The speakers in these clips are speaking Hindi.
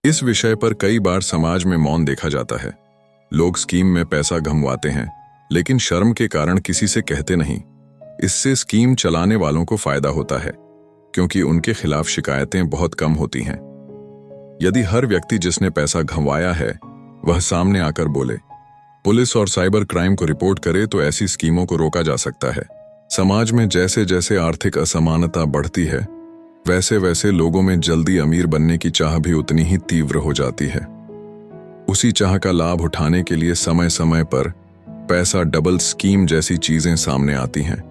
इस विषय पर कई बार समाज में मौन देखा जाता है। लोग स्कीम में पैसा घमवाते हैं, लेकिन शर्म के कारण किसी से कहते नहीं। इससे स्कीम चलाने वालों को फायदा होता है, क्योंकि उनके खिलाफ शिकायतें बहुत कम होती हैं। यदि हर व्यक्ति जिसने पैसा घमवाया है वह सामने आकर बोले, पुलिस और साइबर क्राइम को रिपोर्ट करे, तो ऐसी स्कीमों को रोका जा सकता है। समाज में जैसे जैसे आर्थिक असमानता बढ़ती है, वैसे वैसे लोगों में जल्दी अमीर बनने की चाह भी उतनी ही तीव्र हो जाती है। उसी चाह का लाभ उठाने के लिए समय समय पर पैसा डबल स्कीम जैसी चीजें सामने आती हैं।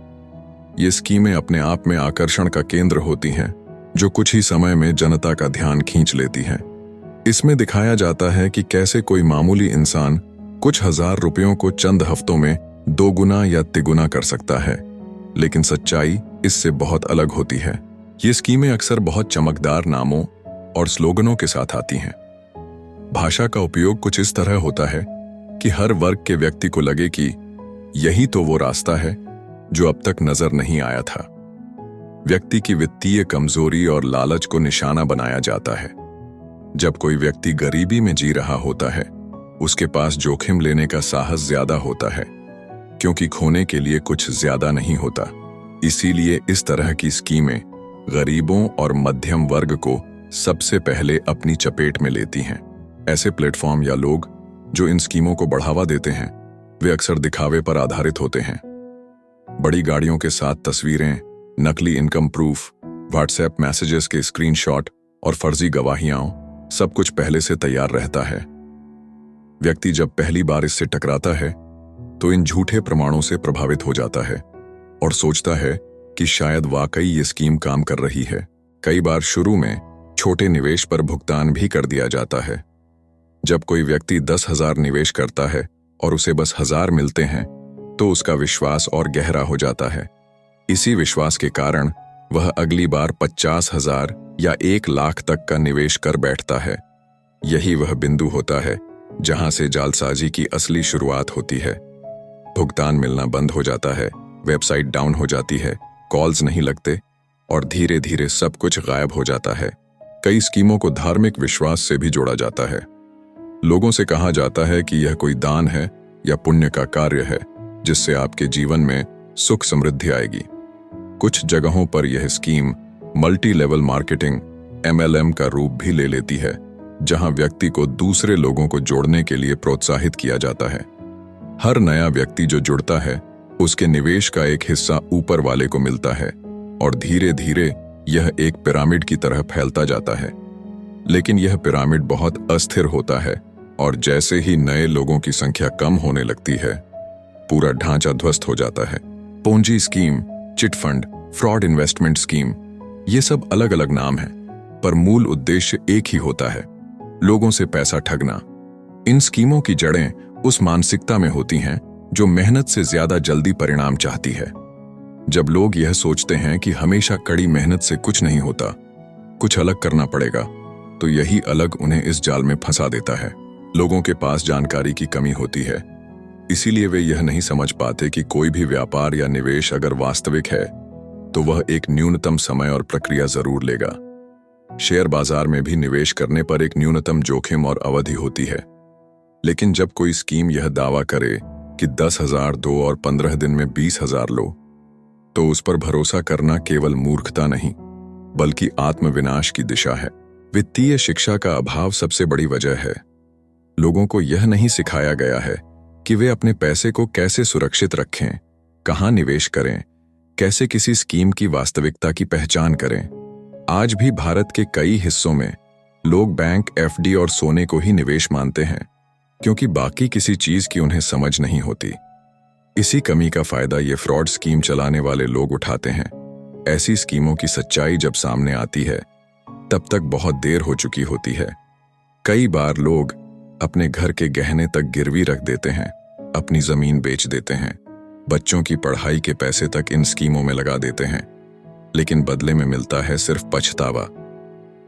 ये स्कीमें अपने आप में आकर्षण का केंद्र होती हैं, जो कुछ ही समय में जनता का ध्यान खींच लेती हैं। इसमें दिखाया जाता है कि कैसे कोई मामूली इंसान कुछ हजार रुपयों को चंद हफ्तों में दोगुना या तिगुना कर सकता है, लेकिन सच्चाई इससे बहुत अलग होती है। ये स्कीमें अक्सर बहुत चमकदार नामों और स्लोगनों के साथ आती हैं। भाषा का उपयोग कुछ इस तरह होता है कि हर वर्ग के व्यक्ति को लगे कि यही तो वो रास्ता है जो अब तक नजर नहीं आया था। व्यक्ति की वित्तीय कमजोरी और लालच को निशाना बनाया जाता है। जब कोई व्यक्ति गरीबी में जी रहा होता है, उसके पास जोखिम लेने का साहस ज्यादा होता है, क्योंकि खोने के लिए कुछ ज्यादा नहीं होता। इसीलिए इस तरह की स्कीमें गरीबों और मध्यम वर्ग को सबसे पहले अपनी चपेट में लेती हैं। ऐसे प्लेटफॉर्म या लोग जो इन स्कीमों को बढ़ावा देते हैं, वे अक्सर दिखावे पर आधारित होते हैं। बड़ी गाड़ियों के साथ तस्वीरें, नकली इनकम प्रूफ, व्हाट्सएप मैसेजेस के स्क्रीनशॉट और फर्जी गवाहियां, सब कुछ पहले से तैयार रहता है। व्यक्ति जब पहली बार इससे टकराता है तो इन झूठे प्रमाणों से प्रभावित हो जाता है और सोचता है कि शायद वाकई ये स्कीम काम कर रही है। कई बार शुरू में छोटे निवेश पर भुगतान भी कर दिया जाता है। जब कोई व्यक्ति 10,000 निवेश करता है और उसे बस 1,000 मिलते हैं, तो उसका विश्वास और गहरा हो जाता है। इसी विश्वास के कारण वह अगली बार 50,000 या 1,00,000 तक का निवेश कर बैठता है। यही वह बिंदु होता है जहां से जालसाजी की असली शुरुआत होती है। भुगतान मिलना बंद हो जाता है, वेबसाइट डाउन हो जाती है, कॉल्स नहीं लगते और धीरे धीरे सब कुछ गायब हो जाता है। कई स्कीमों को धार्मिक विश्वास से भी जोड़ा जाता है। लोगों से कहा जाता है कि यह कोई दान है या पुण्य का कार्य है, जिससे आपके जीवन में सुख समृद्धि आएगी। कुछ जगहों पर यह scheme multi level marketing MLM का रूप भी ले लेती है, जहां व्यक्ति को दूसरे लोगों को जोड़ने के लिए प्रोत्साहित किया जाता है। हर नया व्यक्ति जो जुड़ता है, उसके निवेश का एक हिस्सा ऊपर वाले को मिलता है और धीरे धीरे यह एक पिरामिड की तरह फैलता जाता है। लेकिन यह पिरामिड बहुत अस्थिर होता है और जैसे ही नए लोगों की संख्या कम होने लगती है, पूरा ढांचा ध्वस्त हो जाता है। Ponzi scheme, chit fund, fraud investment scheme, ये सब अलग अलग नाम हैं, पर मूल उद्देश्य एक ही होता है, लोगों से पैसा ठगना। इन स्कीमों की जड़ें उस मानसिकता में होती हैं जो मेहनत से ज्यादा जल्दी परिणाम चाहती है। जब लोग यह सोचते हैं कि हमेशा कड़ी मेहनत से कुछ नहीं होता, कुछ अलग करना पड़ेगा, तो यही अलग उन्हें इस जाल में फंसा देता है। लोगों के पास जानकारी की कमी होती है, इसीलिए वे यह नहीं समझ पाते कि कोई भी व्यापार या निवेश अगर वास्तविक है तो वह एक न्यूनतम समय और प्रक्रिया जरूर लेगा। शेयर बाजार में भी निवेश करने पर एक न्यूनतम जोखिम और अवधि होती है, लेकिन जब कोई स्कीम यह दावा करे कि 10,000 दो और 15 दिन में 20,000 लो, तो उस पर भरोसा करना केवल मूर्खता नहीं, बल्कि आत्मविनाश की दिशा है। वित्तीय शिक्षा का अभाव सबसे बड़ी वजह है। लोगों को यह नहीं सिखाया गया है कि वे अपने पैसे को कैसे सुरक्षित रखें, कहां निवेश करें, कैसे किसी स्कीम की वास्तविकता की पहचान करें। आज भी भारत के कई हिस्सों में लोग बैंक, FD और सोने को ही निवेश मानते हैं, क्योंकि बाकी किसी चीज की उन्हें समझ नहीं होती। इसी कमी का फायदा ये फ्रॉड स्कीम चलाने वाले लोग उठाते हैं। ऐसी स्कीमों की सच्चाई जब सामने आती है, तब तक बहुत देर हो चुकी होती है। कई बार लोग अपने घर के गहने तक गिरवी रख देते हैं, अपनी जमीन बेच देते हैं, बच्चों की पढ़ाई के पैसे तक इन स्कीमों में लगा देते हैं, लेकिन बदले में मिलता है सिर्फ पछतावा।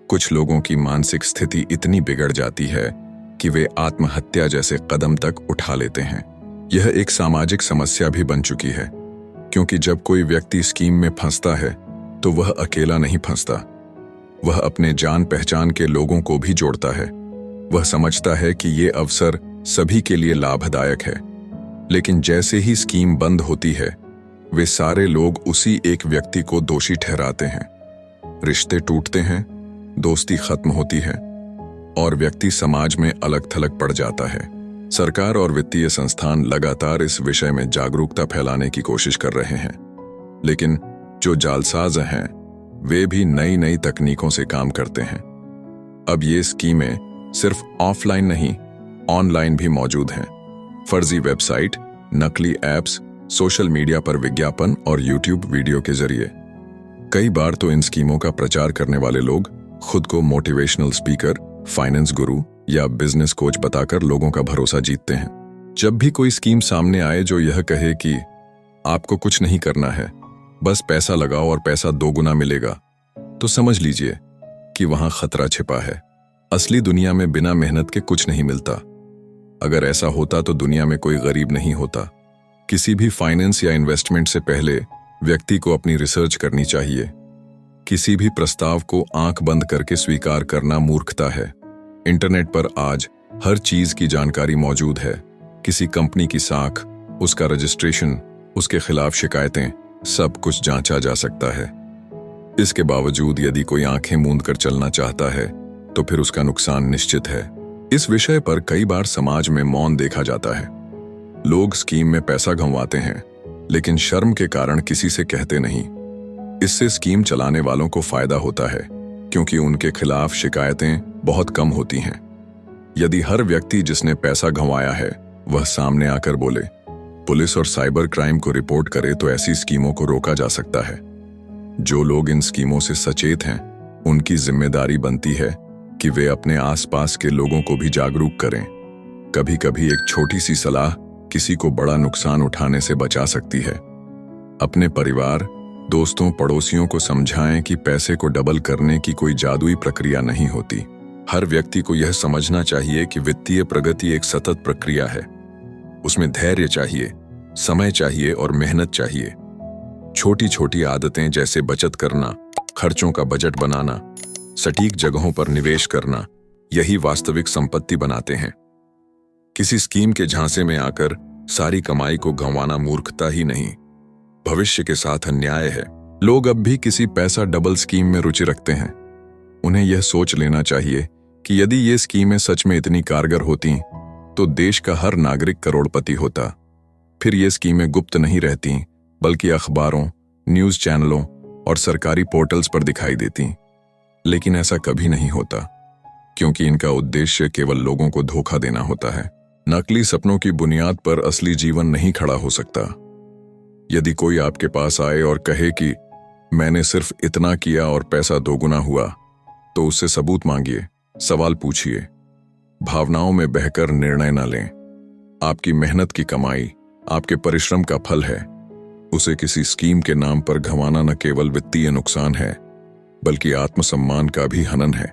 कुछ लोगों की मानसिक स्थिति इतनी बिगड़ जाती है कि वे आत्महत्या जैसे कदम तक उठा लेते हैं। यह एक सामाजिक समस्या भी बन चुकी है, क्योंकि जब कोई व्यक्ति स्कीम में फंसता है तो वह अकेला नहीं फंसता। वह अपने जान पहचान के लोगों को भी जोड़ता है। वह समझता है कि ये अवसर सभी के लिए लाभदायक है। लेकिन जैसे ही स्कीम बंद होती है, वे सारे लोग उसी एक व्यक्ति को दोषी ठहराते हैं। रिश्ते टूटते हैं, दोस्ती खत्म होती है और व्यक्ति समाज में अलग थलग पड़ जाता है। सरकार और वित्तीय संस्थान लगातार इस विषय में जागरूकता फैलाने की कोशिश कर रहे हैं, लेकिन जो जालसाज हैं वे भी नई नई तकनीकों से काम करते हैं। अब ये स्कीमें सिर्फ ऑफलाइन नहीं, ऑनलाइन भी मौजूद हैं। फर्जी वेबसाइट, नकली ऐप्स, सोशल मीडिया पर विज्ञापन और यूट्यूब वीडियो के जरिए। कई बार तो इन स्कीमों का प्रचार करने वाले लोग खुद को मोटिवेशनल स्पीकर, फाइनेंस गुरु या बिजनेस कोच बताकर लोगों का भरोसा जीतते हैं। जब भी कोई स्कीम सामने आए जो यह कहे कि आपको कुछ नहीं करना है, बस पैसा लगाओ और पैसा 2 गुना मिलेगा, तो समझ लीजिए कि वहां खतरा छिपा है। असली दुनिया में बिना मेहनत के कुछ नहीं मिलता। अगर ऐसा होता तो दुनिया में कोई गरीब नहीं होता। किसी भी फाइनेंस या इन्वेस्टमेंट से पहले व्यक्ति को अपनी रिसर्च करनी चाहिए। किसी भी प्रस्ताव को आंख बंद करके स्वीकार करना मूर्खता है। इंटरनेट पर आज हर चीज की जानकारी मौजूद है। किसी कंपनी की साख, उसका रजिस्ट्रेशन, उसके खिलाफ शिकायतें, सब कुछ जांचा जा सकता है। इसके बावजूद यदि कोई आंखें मूंद कर चलना चाहता है तो फिर उसका नुकसान निश्चित है। इस विषय पर कई बार समाज में मौन देखा जाता है। लोग स्कीम में पैसा गंवाते हैं, लेकिन शर्म के कारण किसी से कहते नहीं। इससे स्कीम चलाने वालों को फायदा होता है, क्योंकि उनके खिलाफ शिकायतें बहुत कम होती हैं। यदि हर व्यक्ति जिसने पैसा गंवाया है वह सामने आकर बोले, पुलिस और साइबर क्राइम को रिपोर्ट करे, तो ऐसी स्कीमों को रोका जा सकता है। जो लोग इन स्कीमों से सचेत हैं, उनकी जिम्मेदारी बनती है कि वे अपने आसपास के लोगों को भी जागरूक करें। कभी कभी एक छोटी सी सलाह किसी को बड़ा नुकसान उठाने से बचा सकती है। अपने परिवार, दोस्तों, पड़ोसियों को समझाएं कि पैसे को डबल करने की कोई जादुई प्रक्रिया नहीं होती। हर व्यक्ति को यह समझना चाहिए कि वित्तीय प्रगति एक सतत प्रक्रिया है। उसमें धैर्य चाहिए, समय चाहिए और मेहनत चाहिए। छोटी छोटी आदतें जैसे बचत करना, खर्चों का बजट बनाना, सटीक जगहों पर निवेश करना, यही वास्तविक संपत्ति बनाते हैं। किसी स्कीम के झांसे में आकर सारी कमाई को गंवाना मूर्खता ही नहीं, भविष्य के साथ अन्याय है। लोग अब भी किसी पैसा डबल स्कीम में रुचि रखते हैं। उन्हें यह सोच लेना चाहिए कि यदि ये स्कीमें सच में इतनी कारगर होती तो देश का हर नागरिक करोड़पति होता। फिर ये स्कीमें गुप्त नहीं रहती, बल्कि अखबारों, न्यूज चैनलों और सरकारी पोर्टल्स पर दिखाई देती। लेकिन ऐसा कभी नहीं होता, क्योंकि इनका उद्देश्य केवल लोगों को धोखा देना होता है। नकली सपनों की बुनियाद पर असली जीवन नहीं खड़ा हो सकता। यदि कोई आपके पास आए और कहे कि मैंने सिर्फ इतना किया और पैसा 2 गुना हुआ, तो उससे सबूत मांगिए, सवाल पूछिए। भावनाओं में बहकर निर्णय न लें। आपकी मेहनत की कमाई आपके परिश्रम का फल है। उसे किसी स्कीम के नाम पर गंवाना न केवल वित्तीय नुकसान है, बल्कि आत्मसम्मान का भी हनन है।